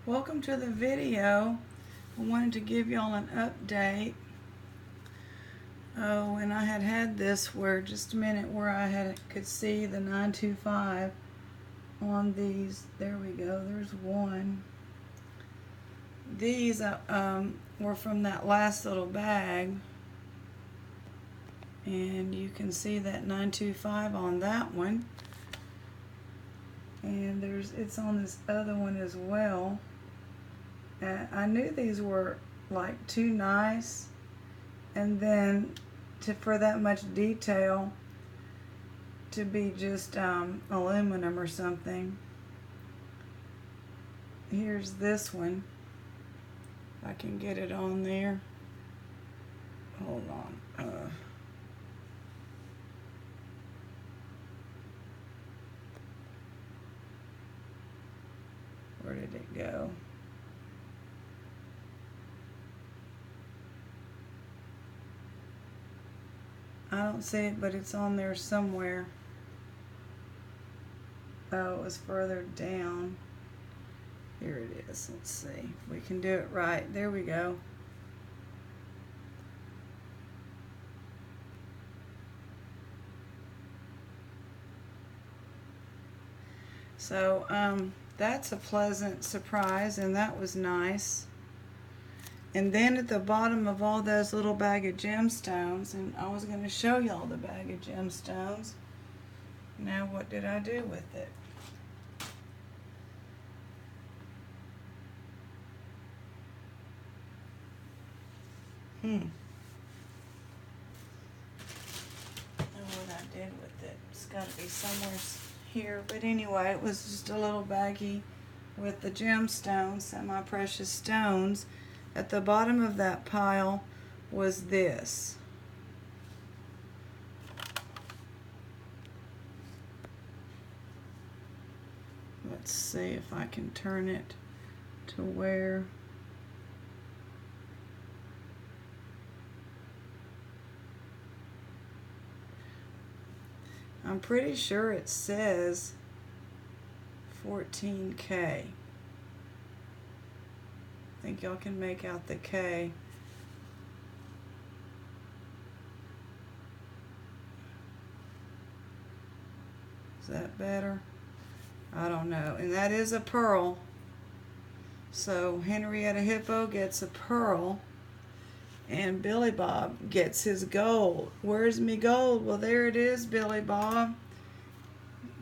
Welcome to the video. I wanted to give y'all an update. Oh, and I had this where just a minute where I could see the 925 on these. There we go. There's one. These were from that last little bag, and you can see that 925 on that one. And it's on this other one as well. I knew these were like too nice, and then for that much detail to be just aluminum or something. Here's this one. If I can get it on there. Hold on. Where did it go? I don't see it, but it's on there somewhere. Oh, it was further down. Here it is. Let's see if we can do it right. There we go. So that's a pleasant surprise, and that was nice. And then at the bottom of all those little bag of gemstones, and I was going to show y'all the bag of gemstones. Now what did I do with it? Know what I did with it. It's got to be somewhere here. But anyway, it was just a little baggie with the gemstones, semi-precious stones. At the bottom of that pile was this. Let's see if I can turn it to where I'm pretty sure it says 14K. I think y'all can make out the K. Is that better? I don't know. And that is a pearl. So Henrietta Hippo gets a pearl, and Billy Bob gets his gold. Where's me gold? Well, there it is, Billy Bob.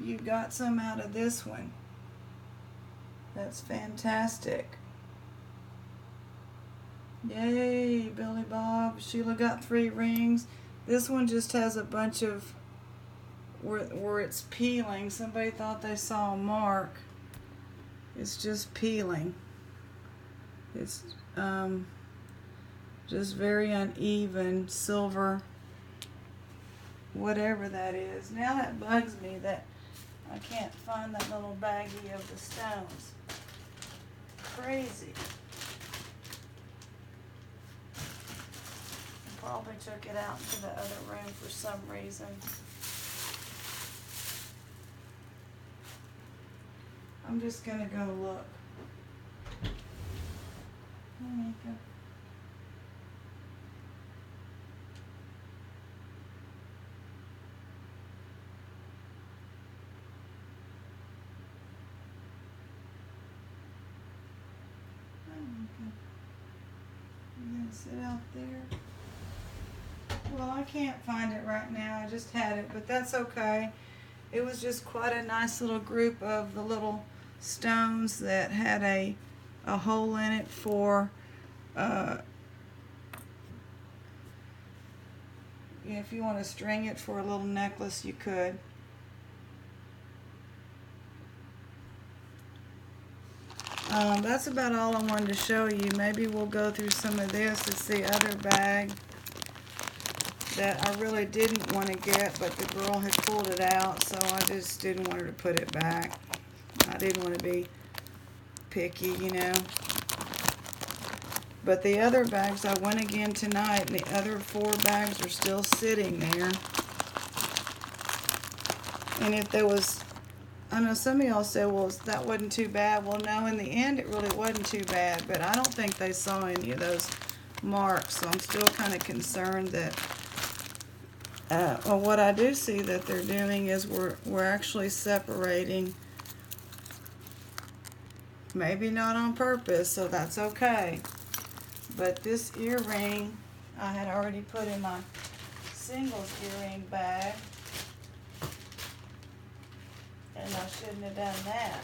You got some out of this one. That's fantastic. Yay, Billy Bob. Sheila got 3 rings. This one just has a bunch of where it's peeling. Somebody thought they saw a mark. It's just peeling. It's just very uneven silver, whatever that is. Now that bugs me that I can't find that little baggie of the stones. Crazy. Probably took it out to the other room for some reason. I'm just gonna go look. You gonna sit out there? Well, I can't find it right now. I just had it, but that's okay. It was just quite a nice little group of the little stones that had a hole in it for if you want to string it for a little necklace, you could. That's about all I wanted to show you. Maybe we'll go through some of this. It's the other bag that I really didn't want to get, but the girl had pulled it out, so I just didn't want her to put it back. I didn't want to be picky, you know. But the other bags, I went again tonight, and the other 4 bags are still sitting there. And if there was I know some of y'all said, well, that wasn't too bad. Well, no, in the end, it really wasn't too bad. But I don't think they saw any of those marks. So I'm still kind of concerned that, well, what I do see that they're doing is we're actually separating. Maybe not on purpose, so that's okay. But this earring, I had already put in my singles earring bag. And I shouldn't have done that.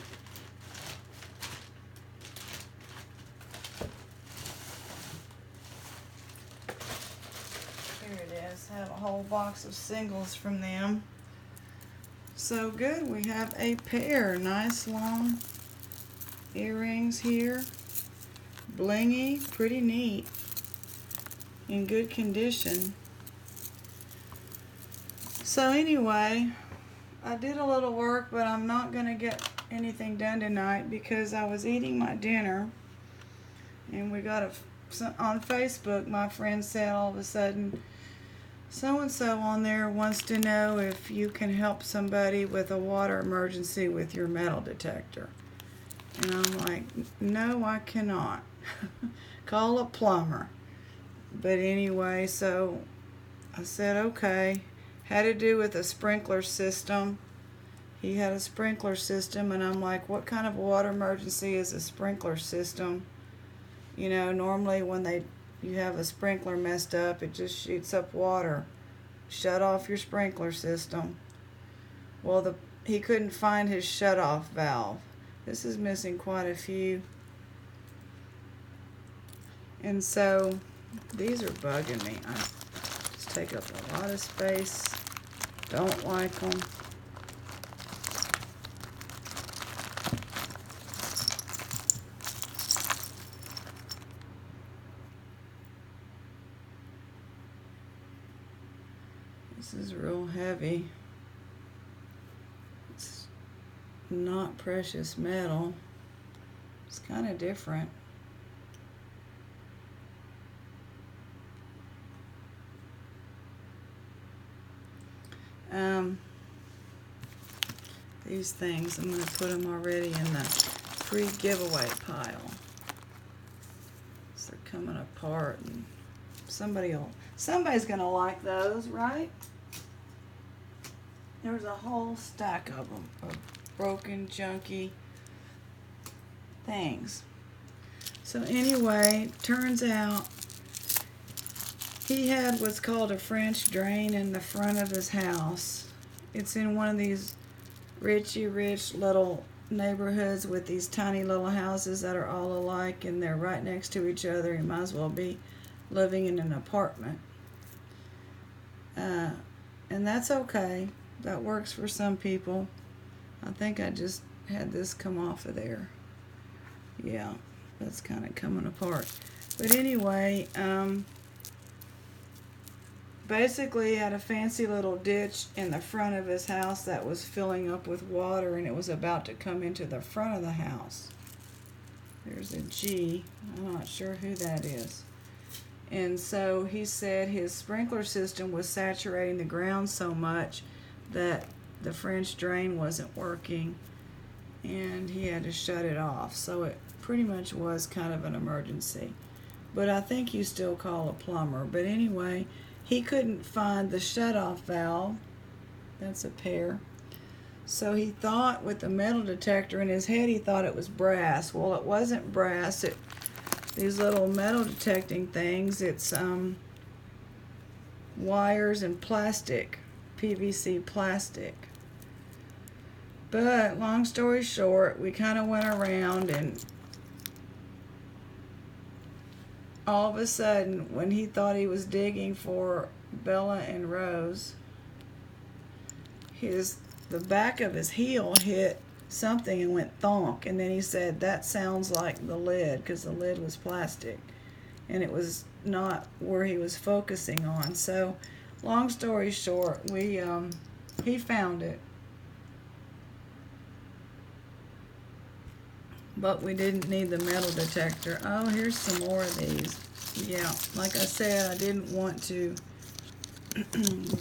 Here it is. I have a whole box of singles from them. So good. We have a pair. Nice long earrings here. Blingy. Pretty neat. In good condition. So anyway, I did a little work, but I'm not going to get anything done tonight because I was eating my dinner and we got on Facebook, my friend said all of a sudden, so-and-so on there wants to know if you can help somebody with a water emergency with your metal detector. And I'm like, no, I cannot. Call a plumber. But anyway, so I said, okay. Had to do with a sprinkler system. He had a sprinkler system, and I'm like, what kind of water emergency is a sprinkler system? You know, normally when you have a sprinkler messed up, it just shoots up water. Shut off your sprinkler system. Well, he couldn't find his shut-off valve. This is missing quite a few. And so, these are bugging me. I just take up a lot of space. Don't like them. This is real heavy. It's not precious metal. It's kind of different. These things, I'm going to put them already in the free giveaway pile. So they're coming apart, and somebody's going to like those, right? There's a whole stack of them, of broken, junky things. So anyway, turns out he had what's called a French drain in the front of his house. It's in one of these rich little neighborhoods with these tiny little houses that are all alike, and they're right next to each other. You might as well be living in an apartment. And that's okay. That works for some people. I think I just had this come off of there. Yeah, that's kind of coming apart. But anyway, basically, he had a fancy little ditch in the front of his house that was filling up with water, and it was about to come into the front of the house. There's a G. I'm not sure who that is. And so he said his sprinkler system was saturating the ground so much that the French drain wasn't working, and he had to shut it off. So it pretty much was kind of an emergency. But I think you still call a plumber. But anyway, he couldn't find the shut-off valve. That's a pair. So he thought with the metal detector in his head, he thought it was brass. Well, it wasn't brass. These little metal detecting things, it's wires and plastic, PVC plastic. But long story short, we kind of went around, and all of a sudden, when he thought he was digging for Bella and Rose, the back of his heel hit something and went thonk, and then he said that sounds like the lid, because the lid was plastic and it was not where he was focusing on. So long story short, he found it, but we didn't need the metal detector. Oh, here's some more of these. Yeah, like I said, I didn't want to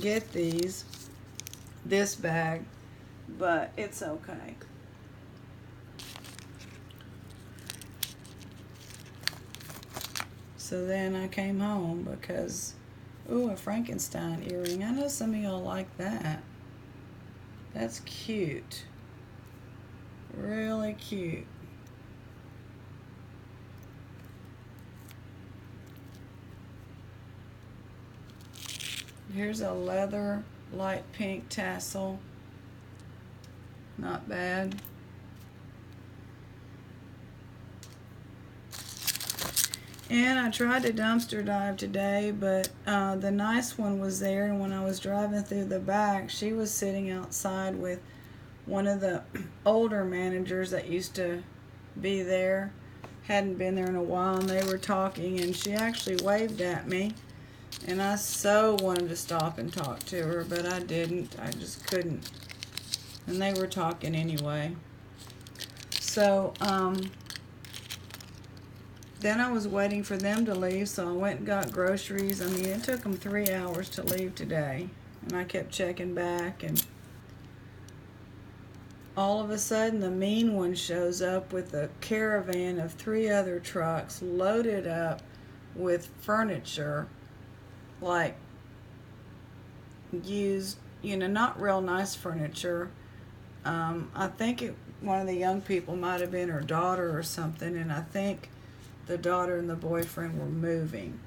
get this bag, but it's okay. So then I came home because, ooh, a Frankenstein earring. I know some of y'all like that. That's cute. Really cute. Here's a leather light pink tassel. Not bad. And I tried to dumpster dive today, but the nice one was there, and when I was driving through the back, she was sitting outside with one of the older managers that used to be there. Hadn't been there in a while, and they were talking, and she actually waved at me, and I so wanted to stop and talk to her, but I didn't. I just couldn't. And they were talking anyway. So, then I was waiting for them to leave, so I went and got groceries. I mean, it took them 3 hours to leave today, and I kept checking back, and all of a sudden the mean one shows up with a caravan of 3 other trucks loaded up with furniture, like used, not real nice furniture. I think one of the young people might have been her daughter or something, and I think the daughter and the boyfriend were moving.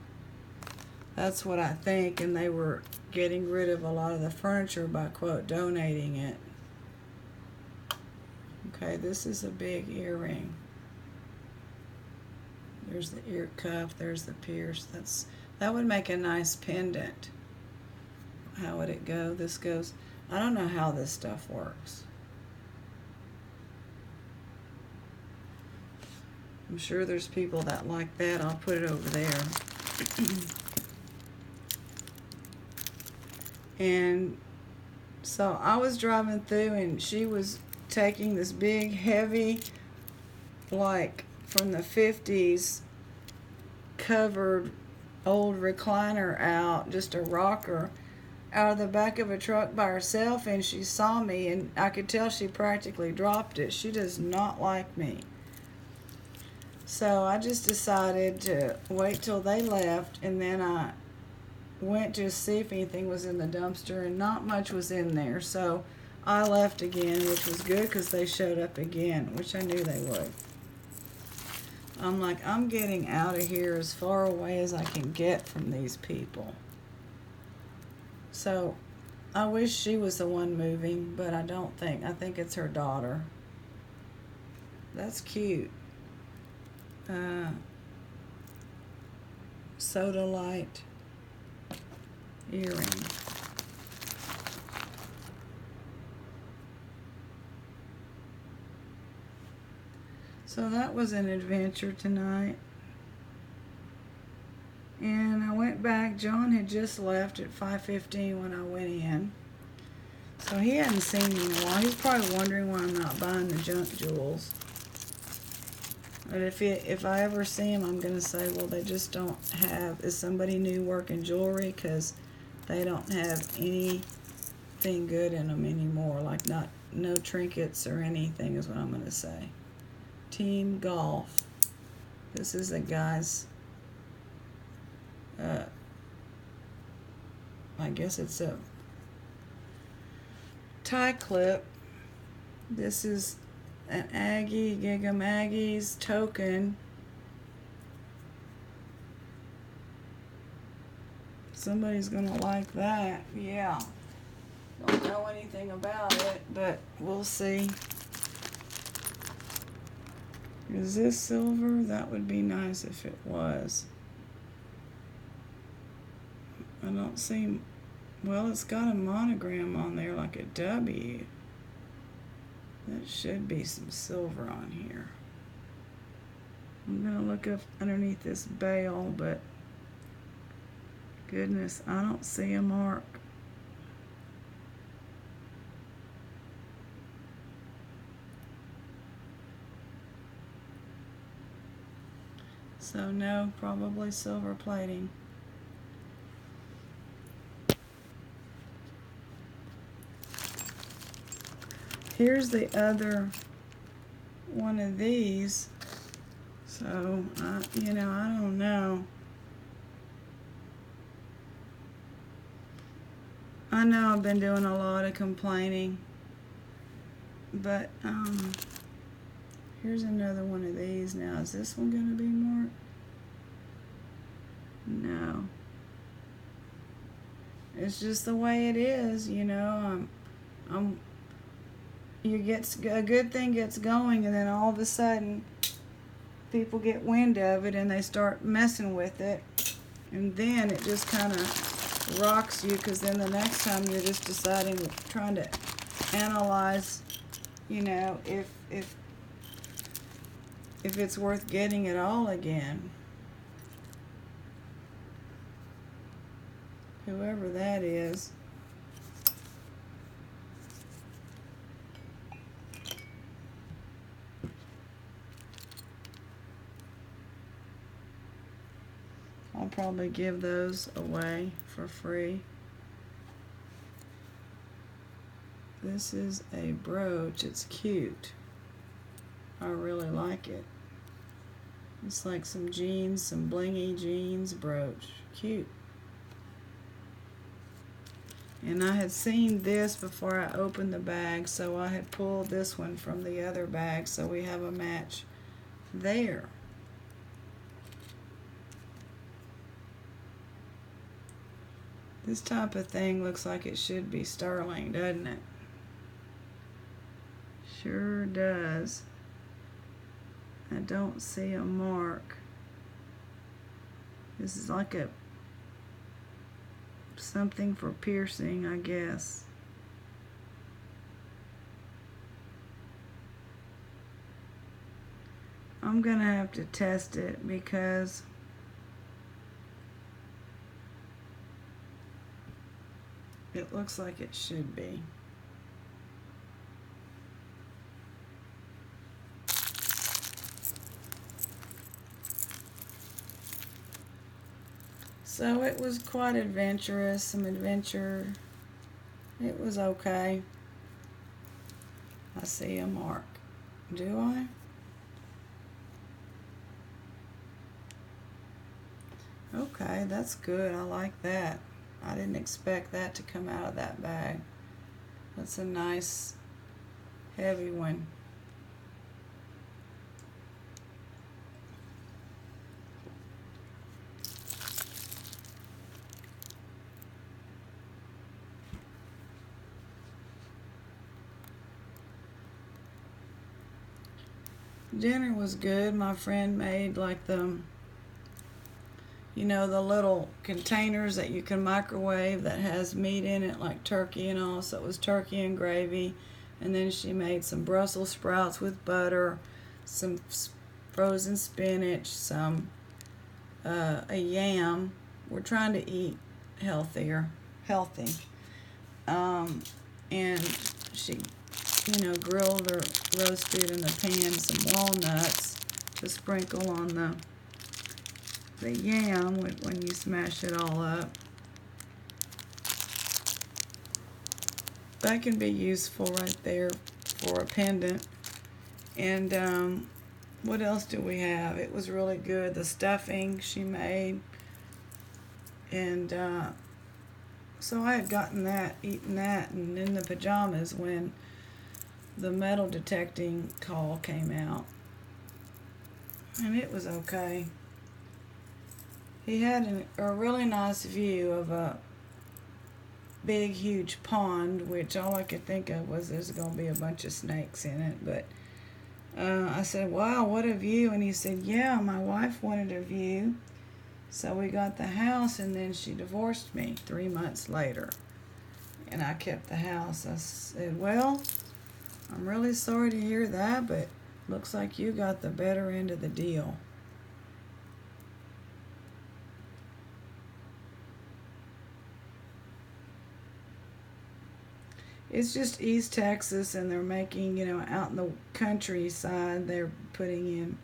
That's what I think, and they were getting rid of a lot of the furniture by, quote, donating it. Okay, this is a big earring. There's the ear cuff, there's the pierce. That would make a nice pendant. How would it go? This goes, I don't know how this stuff works. I'm sure there's people that like that. I'll put it over there. And so I was driving through, and she was taking this big, heavy, like from the 50s, covered old recliner out, just a rocker, out of the back of a truck by herself, and she saw me, and I could tell she practically dropped it. She does not like me. So I just decided to wait till they left, and then I went to see if anything was in the dumpster, and not much was in there. So I left again, which was good because they showed up again, which I knew they would. I'm like, I'm getting out of here as far away as I can get from these people. So I wish she was the one moving, but I don't think. I think it's her daughter. That's cute. Soda light earring. So that was an adventure tonight. And I went back. John had just left at 5:15 when I went in. So he hadn't seen me in a while. He's probably wondering why I'm not buying the junk jewels. But if I ever see him, I'm going to say, well, they just don't have, is somebody new working jewelry? Because they don't have anything good in them anymore. Like no trinkets or anything is what I'm going to say. Team Golf. This is a guy's, I guess it's a tie clip. This is an Aggie, Gig 'em Aggies token. Somebody's gonna like that. Yeah. Don't know anything about it, but we'll see. Is this silver? That would be nice if it was. I don't see, well, it's got a monogram on there like a W. That should be some silver on here. I'm going to look up underneath this bale, but goodness, I don't see a mark. So no, probably silver plating. here's the other one of these. So, you know, I don't know. I know I've been doing a lot of complaining, but here's another one of these now. Is this one going to be marked? No. It's just the way it is, you know. A good thing gets going, and then all of a sudden people get wind of it and they start messing with it, and then it just kind of rocks you, because then the next time you're just deciding, trying to analyze, you know, if it's worth getting it all again. Whoever that is. I'll probably give those away for free. This is a brooch. It's cute. I really like it. It's like some jeans, some blingy jeans brooch. Cute. And I had seen this before I opened the bag, so I had pulled this one from the other bag, so we have a match there. This type of thing looks like it should be sterling, doesn't it? Sure does. I don't see a mark. This is like a something for piercing, I guess. I'm gonna have to test it because it looks like it should be. So it was quite adventurous, some adventure. It was okay. I see a mark. Do I? Okay, that's good. I like that. I didn't expect that to come out of that bag. That's a nice heavy one. Dinner was good. My friend made like the, you know, the little containers that you can microwave that has meat in it, like turkey and all. So it was turkey and gravy. And then she made some Brussels sprouts with butter, some frozen spinach, some a yam. We're trying to eat healthy. And she, you know, grilled or roasted in the pan some walnuts to sprinkle on the yam when you smash it all up. That can be useful right there for a pendant. And what else do we have? It was really good. The stuffing she made. And so I had gotten that, eaten that, and in the pajamas when the metal detecting call came out. And it was okay. He had a really nice view of a big, huge pond, which all I could think of was there's going to be a bunch of snakes in it. But I said, wow, what a view. And he said, yeah, my wife wanted a view. So we got the house, and then she divorced me 3 months later. And I kept the house. I said, well, I'm really sorry to hear that, but looks like you got the better end of the deal. It's just East Texas, and they're making, you know, out in the countryside, they're putting in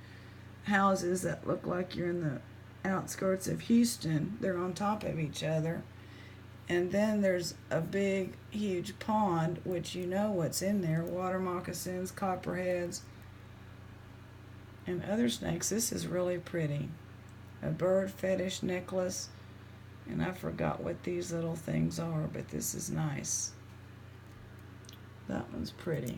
houses that look like you're in the outskirts of Houston. They're on top of each other. And then there's a big, huge pond, which you know what's in there. Water moccasins, copperheads, and other snakes. This is really pretty. A bird fetish necklace. And I forgot what these little things are, but this is nice. That one's pretty.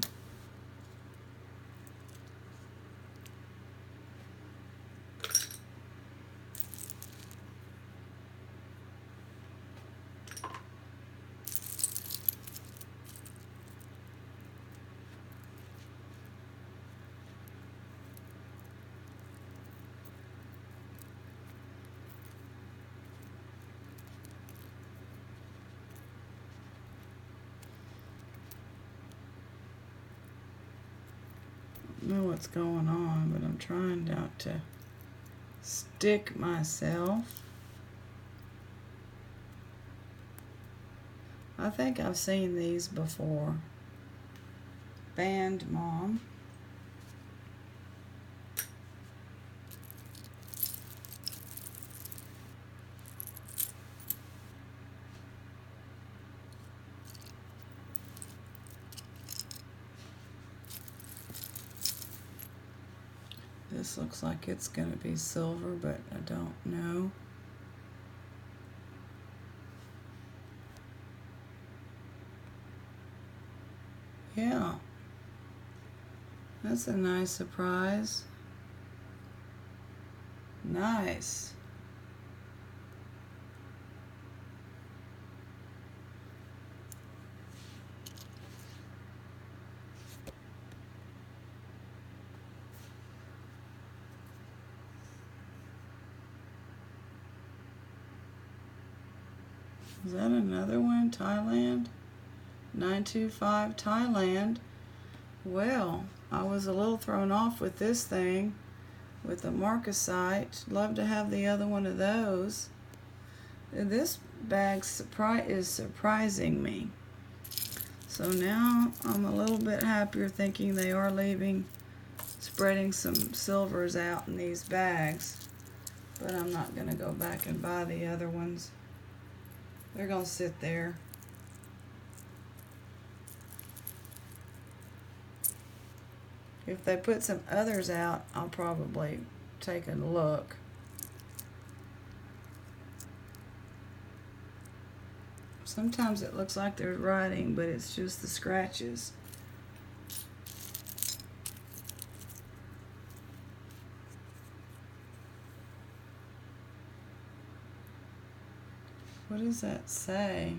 I don't know what's going on, but I'm trying not to stick myself. I think I've seen these before. Band Mom. This looks like it's going to be silver, but I don't know. Yeah. That's a nice surprise. Nice. Is that another one? Thailand? 925 Thailand. Well, I was a little thrown off with this thing, with the marcasite. Love to have the other one of those. This bag is surprising me. So now I'm a little bit happier thinking they are spreading some silvers out in these bags. But I'm not going to go back and buy the other ones. They're going to sit there. If they put some others out, I'll probably take a look. Sometimes it looks like there's writing, but it's just the scratches. What does that say?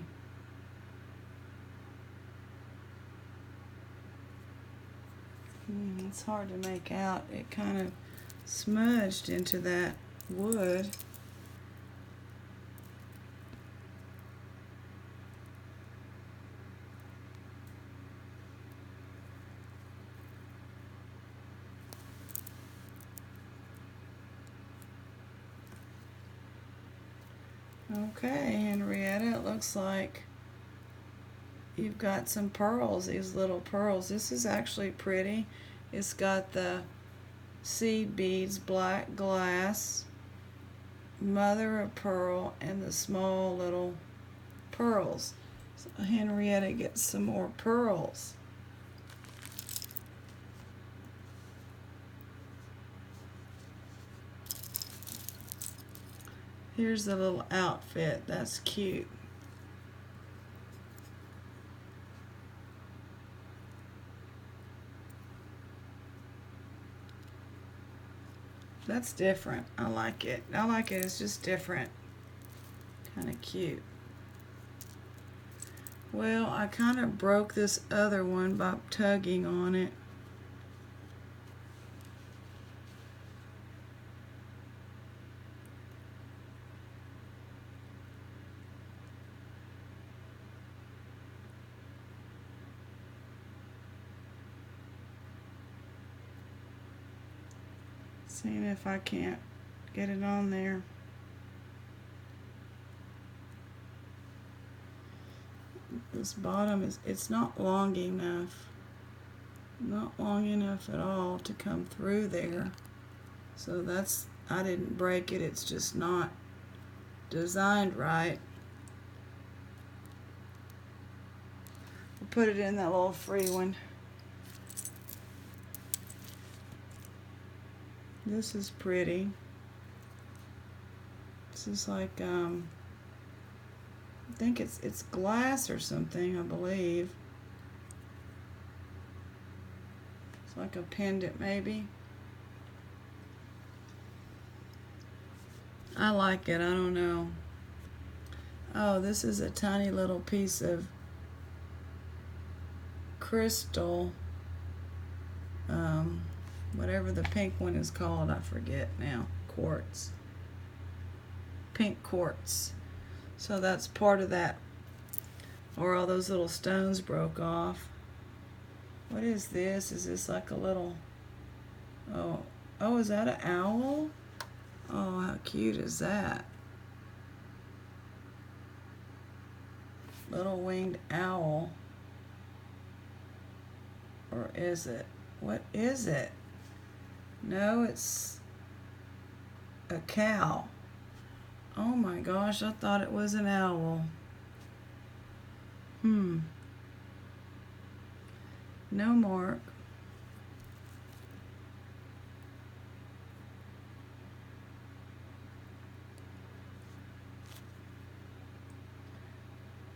It's hard to make out. It kind of smudged into that wood. Okay, Henrietta, it looks like you've got some pearls, these little pearls. This is actually pretty. It's got the seed beads, black glass, mother of pearl, and the small little pearls. So Henrietta gets some more pearls. Here's the little outfit. That's cute. That's different. I like it. I like it. It's just different. Kind of cute. Well, I kind of broke this other one by tugging on it. Seeing if I can't get it on there. This bottom it's not long enough. Not long enough at all to come through there. So I didn't break it, it's just not designed right. put it in that little free one. This is pretty. This is like, I think it's glass or something, I believe. It's like a pendant maybe. I like it, I don't know. Oh, this is a tiny little piece of crystal. Whatever the pink one is called, I forget now. Quartz. Pink quartz. So that's part of that. Or all those little stones broke off. What is this? Is this like a little... Oh, is that an owl? Oh, how cute is that? Little winged owl. Or is it? What is it? No, it's a cow. Oh my gosh, I thought it was an owl. No mark.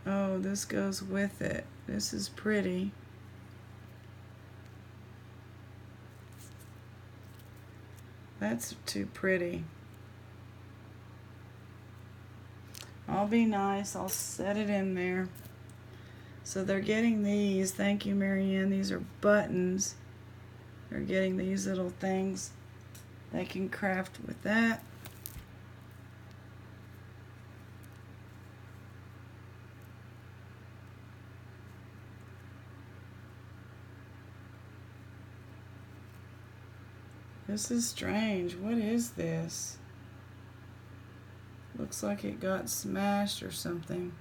Oh, this goes with it. This is pretty. That's too pretty. I'll be nice. I'll set it in there. So they're getting these. Thank you, Marianne. These are buttons. They're getting these little things. They can craft with that. This is strange. What is this? Looks like it got smashed or something.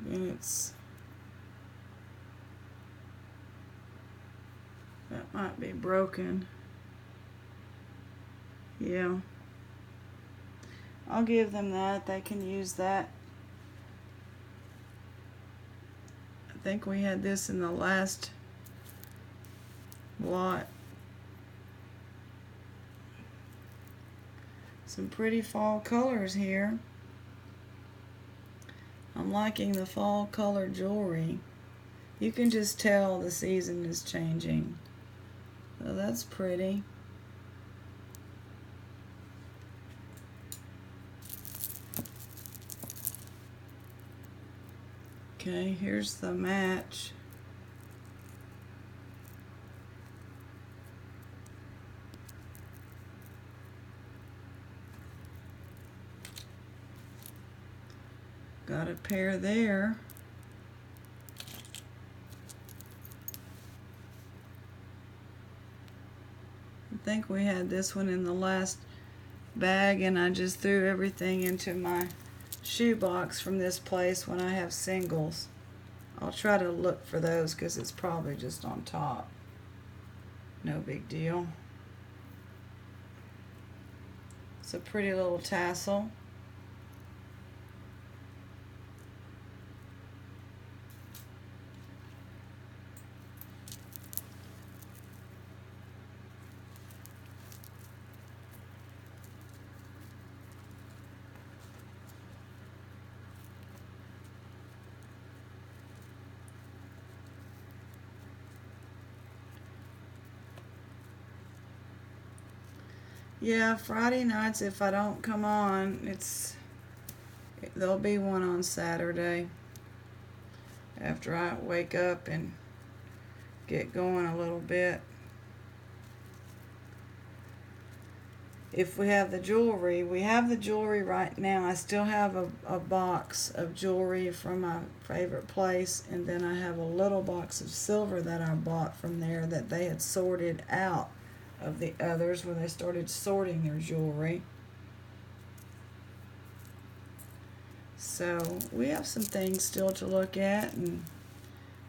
And that might be broken. Yeah. I'll give them that. They can use that. I think we had this in the last lot. Some pretty fall colors here. I'm liking the fall color jewelry. You can just tell the season is changing. So that's pretty. Okay, here's the match. Got a pair there. I think we had this one in the last bag, and I just threw everything into my shoebox from this place when I have singles. I'll try to look for those because it's probably just on top. No big deal. It's a pretty little tassel. Yeah, Friday nights, if I don't come on, there'll be one on Saturday after I wake up and get going a little bit. If we have the jewelry right now. I still have a box of jewelry from my favorite place, and then I have a little box of silver that I bought from there that they had sorted out of the others when they started sorting their jewelry. So we have some things still to look at, and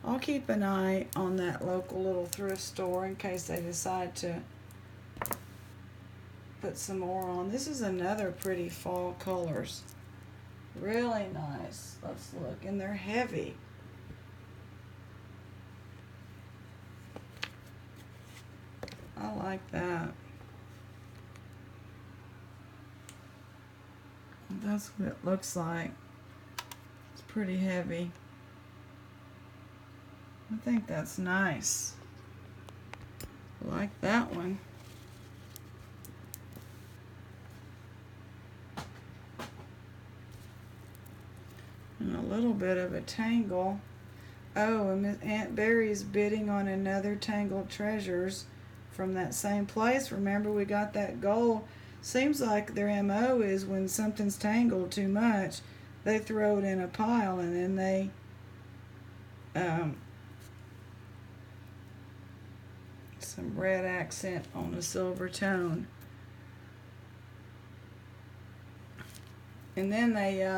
I'll keep an eye on that local little thrift store in case they decide to put some more on. This is another pretty fall colors. Really nice. Let's look. And they're heavy. I like that. That's what it looks like. It's pretty heavy. I think that's nice. I like that one. And a little bit of a tangle. Oh, and Miss Aunt Berry's bidding on another Tangled Treasures from that same place. Remember, we got that gold. Seems like their MO is when something's tangled too much, they throw it in a pile and then they some red accent on a silver tone. And then they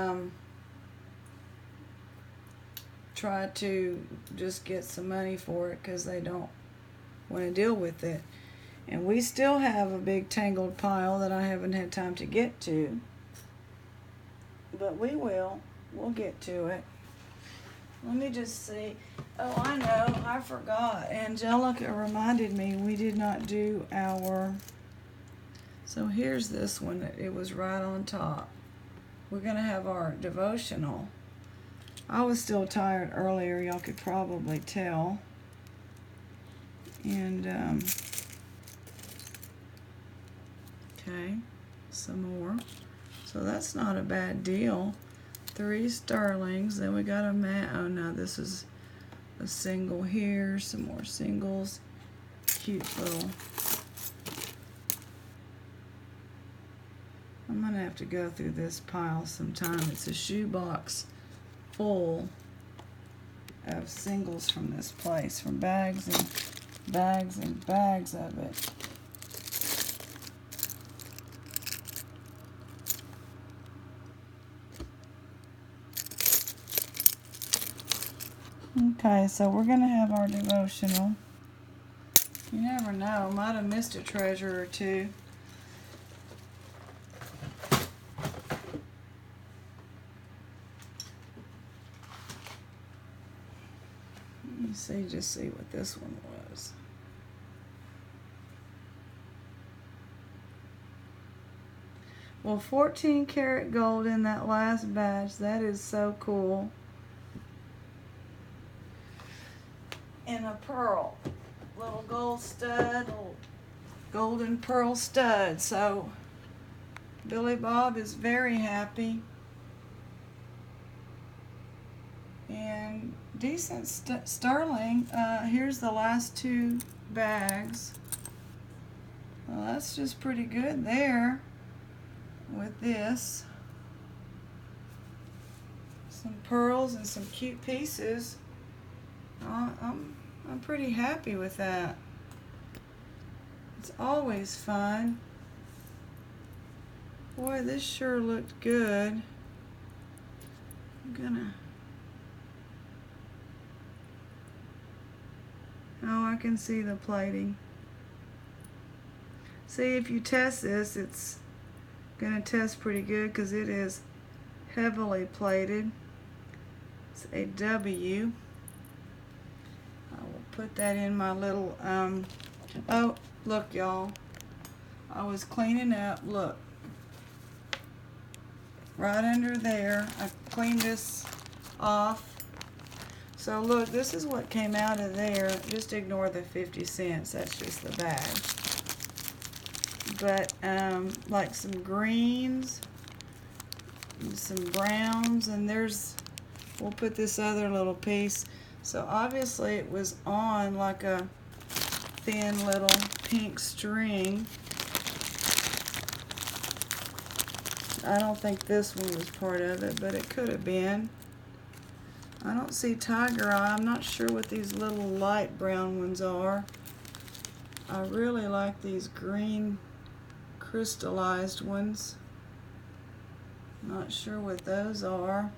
try to just get some money for it because they don't want to deal with it. And we still have a big tangled pile that I haven't had time to get to. But we will. We'll get to it. Let me just see. Oh, I know. I forgot. Angelica reminded me we did not do our... So here's this one. It was right on top. We're going to have our devotional. I was still tired earlier. Y'all could probably tell. And, okay, some more. So that's not a bad deal. 3 sterlings. Then we got a mat. Oh no, this is a single here. Some more singles. Cute little. I'm gonna have to go through this pile sometime. It's a shoebox full of singles from this place, from bags and bags and bags of it. Okay, so we're going to have our devotional. You never know, might have missed a treasure or two. Let me see, just see what this one was. Well, 14 karat gold in that last batch. That is so cool. And a pearl. Little gold stud, little golden pearl stud. So Billy Bob is very happy. And decent sterling. Here's the last 2 bags. Well, that's just pretty good there with this. Some pearls and some cute pieces. I'm pretty happy with that. It's always fun. Boy, this sure looked good. I'm gonna... Oh, I can see the plating. See, if you test this, it's gonna test pretty good because it is heavily plated. It's a W. I will put that in my little, oh, look y'all. I was cleaning up, look. Right under there, I cleaned this off. So look, this is what came out of there. Just ignore the 50 cents, that's just the bag. But like some greens, and some browns, and there's, we'll put this other little piece. So obviously it was on like a thin little pink string. I don't think this one was part of it, but it could have been. I don't see tiger eye. I'm not sure what these little light brown ones are. I really like these green crystallized ones. Not sure what those are.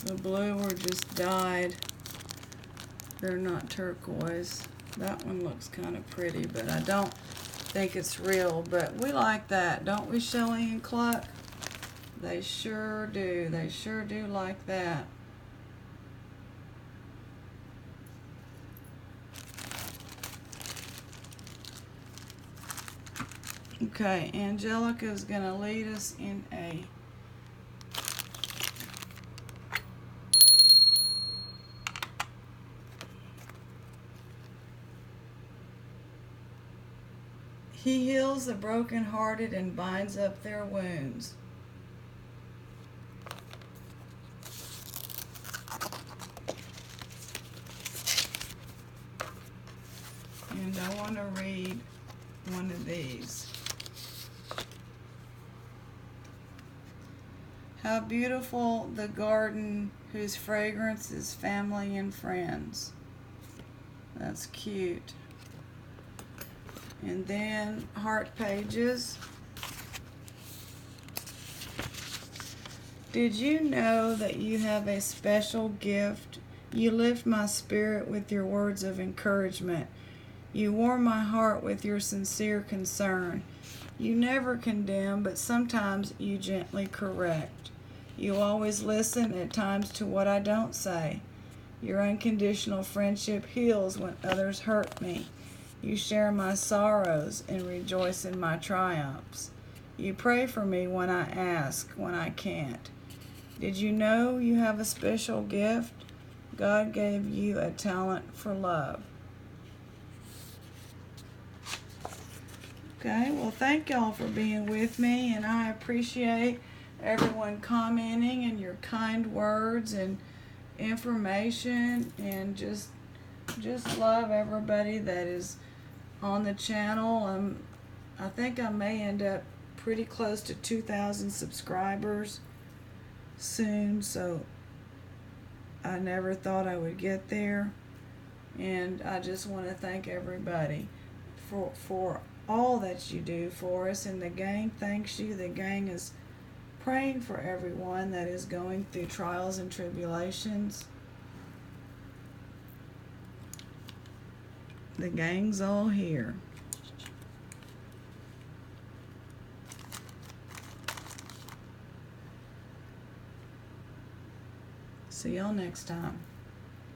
The blue were just dyed. They're not turquoise. That one looks kind of pretty, but I don't think it's real. But we like that, don't we, Shelly and Cluck? They sure do. They sure do like that. Okay, Angelica is going to lead us in a He heals the brokenhearted and binds up their wounds. And I want to read one of these. How beautiful the garden whose fragrance is family and friends. That's cute. And then heart pages. Did you know that you have a special gift? You lift my spirit with your words of encouragement. You warm my heart with your sincere concern. You never condemn, but sometimes you gently correct. You always listen at times to what I don't say. Your unconditional friendship heals when others hurt me. You share my sorrows and rejoice in my triumphs. You pray for me when I ask, when I can't. Did you know you have a special gift? God gave you a talent for love. Okay, well, thank y'all for being with me, and I appreciate everyone commenting and your kind words and information, and just love everybody that is on the channel. I think I may end up pretty close to 2,000 subscribers soon, so I never thought I would get there, and I just want to thank everybody for all that you do for us, and the gang thanks you. The gang is praying for everyone that is going through trials and tribulations. The gang's all here. See y'all next time.